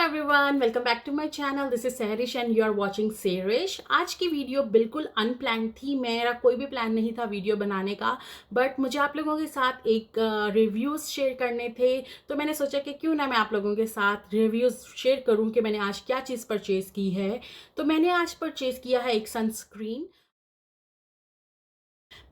Everyone, welcome back to my channel. This is Sehrish and you are watching Sehrish. आज की video बिल्कुल unplanned थी। मेरा कोई भी प्लान नहीं था वीडियो बनाने का, बट मुझे आप लोगों के साथ एक रिव्यूज़ शेयर करने थे। तो मैंने सोचा कि क्यों ना मैं आप लोगों के साथ रिव्यूज़ शेयर करूं कि मैंने आज क्या चीज़ परचेज़ की है। तो मैंने आज परचेज़ किया है एक सनस्क्रीन।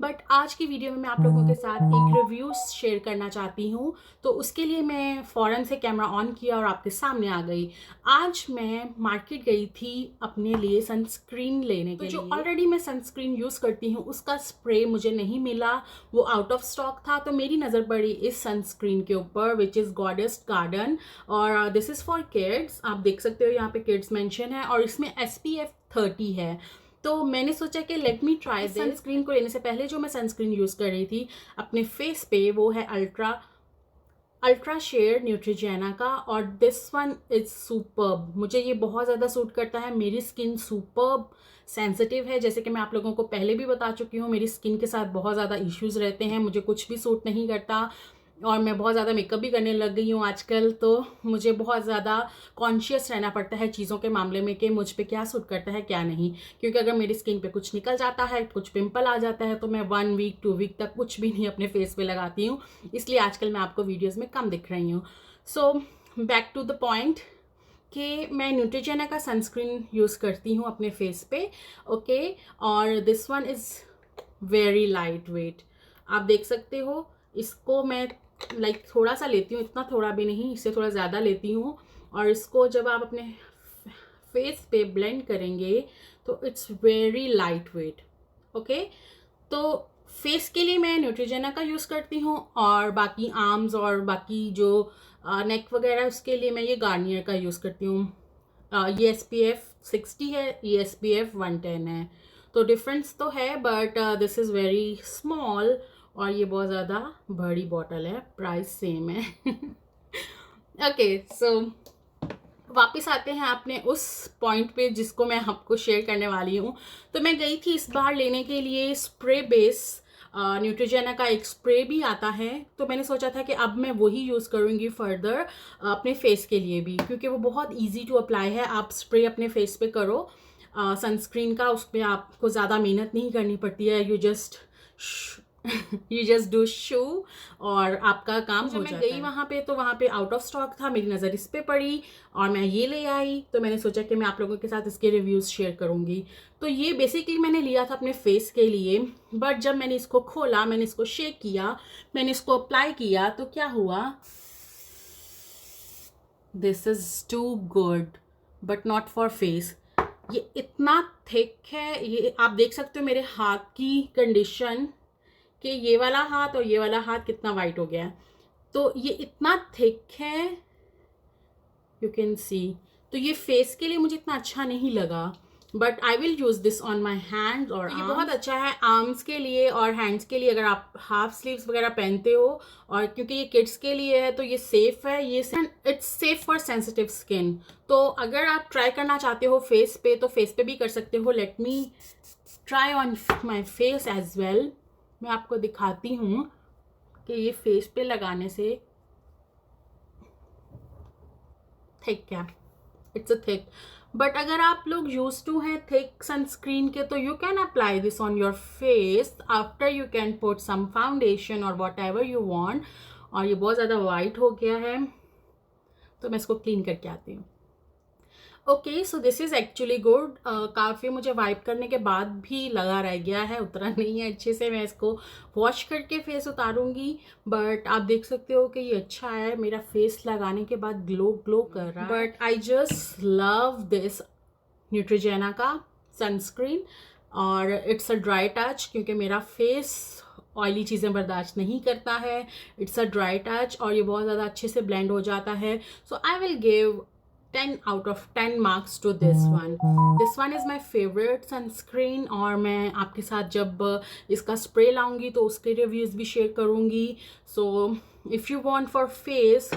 बट आज की वीडियो में मैं आप लोगों के साथ एक रिव्यू शेयर करना चाहती हूँ। तो उसके लिए मैं फ़ौरन से कैमरा ऑन किया और आपके सामने आ गई। आज मैं मार्केट गई थी अपने लिए सनस्क्रीन लेने के लिए। जो ऑलरेडी मैं सनस्क्रीन यूज़ करती हूँ उसका स्प्रे मुझे नहीं मिला, वो आउट ऑफ स्टॉक था। तो मेरी नज़र पड़ी इस सनस्क्रीन के ऊपर विच इज़ गॉडेस गार्डन, और दिस इज़ फॉर किड्स। आप देख सकते हो यहाँ पे किड्स मेंशन है और इसमें SPF 30 है। तो मैंने सोचा कि late me try this. Sunscreen को लेने से पहले जो मैं सनस्क्रीन यूज़ कर रही थी अपने फेस पे वो है अल्ट्रा शेयर न्यूट्रिजेना का, और दिस वन इज सुपर्ब। मुझे ये बहुत ज़्यादा सूट करता है। मेरी स्किन सुपर्ब सेंसिटिव है, जैसे कि मैं आप लोगों को पहले भी बता चुकी हूँ। मेरी स्किन के साथ बहुत ज़्यादा इश्यूज़ रहते हैं, मुझे कुछ भी सूट नहीं करता और मैं बहुत ज़्यादा मेकअप भी करने लग गई हूँ आजकल। तो मुझे बहुत ज़्यादा कॉन्शियस रहना पड़ता है चीज़ों के मामले में कि मुझ पे क्या सूट करता है क्या नहीं, क्योंकि अगर मेरी स्किन पे कुछ निकल जाता है, कुछ पिंपल आ जाता है, तो मैं 1 वीक 2 वीक तक कुछ भी नहीं अपने फेस पे लगाती हूँ। इसलिए आजकल मैं आपको वीडियोज़ में कम दिख रही हूँ। So back to the point कि मैं न्यूट्रिजेना का सनस्क्रीन यूज़ करती हूँ अपने फेस पे, ओके। और this one is very light weight. आप देख सकते हो, इसको मैं थोड़ा सा लेती हूँ, इतना थोड़ा भी नहीं, इससे थोड़ा ज़्यादा लेती हूँ। और इसको जब आप अपने फेस पे ब्लेंड करेंगे तो it's very light weight, okay. तो फेस के लिए मैं न्यूट्रिजेना का यूज़ करती हूँ, और बाकी आर्म्स और बाकी जो नेक वगैरह उसके लिए मैं ये गार्नियर का यूज़ करती हूँ। ये SPF 60 है, ये SPF 110 है। तो डिफरेंस तो है, but this is very small और ये बहुत ज़्यादा बड़ी बॉटल है, प्राइस सेम है। ओके, सो वापस आते हैं अपने उस पॉइंट पे जिसको मैं आपको शेयर करने वाली हूँ। तो मैं गई थी इस बार लेने के लिए स्प्रे बेस। न्यूट्रिजेना का एक स्प्रे भी आता है, तो मैंने सोचा था कि अब मैं वही यूज़ करूँगी फर्दर अपने फेस के लिए भी, क्योंकि वो बहुत इजी टू अप्लाई है। आप स्प्रे अपने फेस पे करो सनस्क्रीन का, उसमें आपको ज़्यादा मेहनत नहीं करनी पड़ती है। यू जस्ट डू शू और आपका काम हो जाता है। मैं गई वहाँ पे तो वहाँ पे आउट ऑफ स्टॉक था, मेरी नज़र इस पे पड़ी और मैं ये ले आई। तो मैंने सोचा कि मैं आप लोगों के साथ इसके रिव्यूज़ शेयर करूँगी। तो ये बेसिकली मैंने लिया था अपने फेस के लिए, बट जब मैंने इसको खोला, मैंने इसको शेक किया, मैंने इसको अप्लाई किया, तो क्या हुआ, this is too good but not for face. ये इतना थिक है, ये आप देख सकते हो मेरे हाथ की कंडीशन कि ये वाला हाथ और ये वाला हाथ कितना वाइट हो गया है। तो ये इतना थिक है, यू कैन सी। तो ये फेस के लिए मुझे इतना अच्छा नहीं लगा, but I will use this on my hand. और ये बहुत अच्छा है आर्म्स के लिए और हैंड्स के लिए, अगर आप हाफ स्लीव्स वगैरह पहनते हो। और क्योंकि ये किड्स के लिए है तो ये सेफ़ है, ये it's safe for sensitive skin. तो अगर आप ट्राई करना चाहते हो फेस पे तो फेस पे भी कर सकते हो। Let me try on my face as well. मैं आपको दिखाती हूँ कि ये फेस पे लगाने से थिक है, इट्स अ थिक। बट अगर आप लोग यूज टू हैं थिक सनस्क्रीन के तो you can apply this on your face after you can put some foundation और वॉट एवर यू वॉन्ट। और ये बहुत ज़्यादा वाइट हो गया है, तो मैं इसको क्लीन करके आती हूँ। Okay, so this is actually good. काफ़ी मुझे वाइप करने के बाद भी लगा रह गया है, उतरा नहीं है अच्छे से। मैं इसको वॉश करके फेस उतारूंगी, बट आप देख सकते हो कि ये अच्छा है। मेरा फेस लगाने के बाद ग्लो ग्लो कर रहा है। But I just love this Neutrogena का सनस्क्रीन, और इट्स अ ड्राई टच, क्योंकि मेरा फेस ऑयली चीज़ें बर्दाश्त नहीं करता है। इट्स अ ड्राई टच और ये बहुत ज़्यादा अच्छे से ब्लेंड हो जाता है। So I will give 10 out of 10 marks to this one. This one is my favorite sunscreen, और मैं आपके साथ जब इसका स्प्रे लाऊंगी तो उसके रिव्यूज़ भी शेयर करूंगी। So if you want for face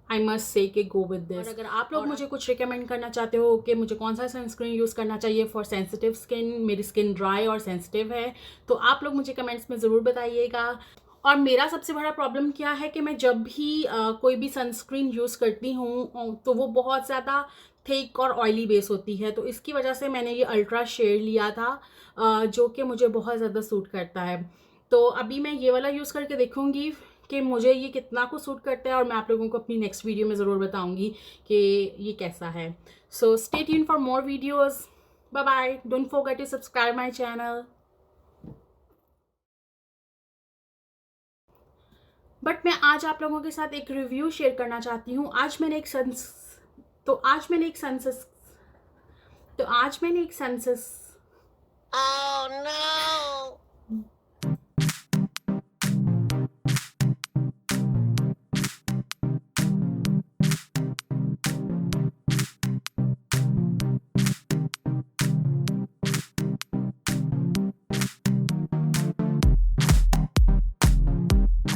I must say कि गो विद दिस। और अगर आप लोग मुझे कुछ रिकमेंड करना चाहते हो कि मुझे कौन सा सनस्क्रीन यूज़ करना चाहिए फॉर सेंसिटिव स्किन, मेरी स्किन ड्राई और सेंसिटिव है, तो आप लोग मुझे कमेंट्स में ज़रूर बताइएगा। और मेरा सबसे बड़ा प्रॉब्लम क्या है कि मैं जब भी कोई भी सनस्क्रीन यूज़ करती हूँ तो वो बहुत ज़्यादा थिक और ऑयली बेस होती है, तो इसकी वजह से मैंने ये अल्ट्रा शेड लिया था जो कि मुझे बहुत ज़्यादा सूट करता है। तो अभी मैं ये वाला यूज़ करके देखूँगी कि मुझे ये कितना कुछ सूट करता है, और मैं आप लोगों को अपनी नेक्स्ट वीडियो में ज़रूर बताऊँगी कि ये कैसा है। So stay tuned for more videos. Bye bye, don't forget to subscribe my channel. But मैं आज आप लोगों के साथ एक रिव्यू शेयर करना चाहती हूँ। आज मैंने एक सनसेस। Oh no!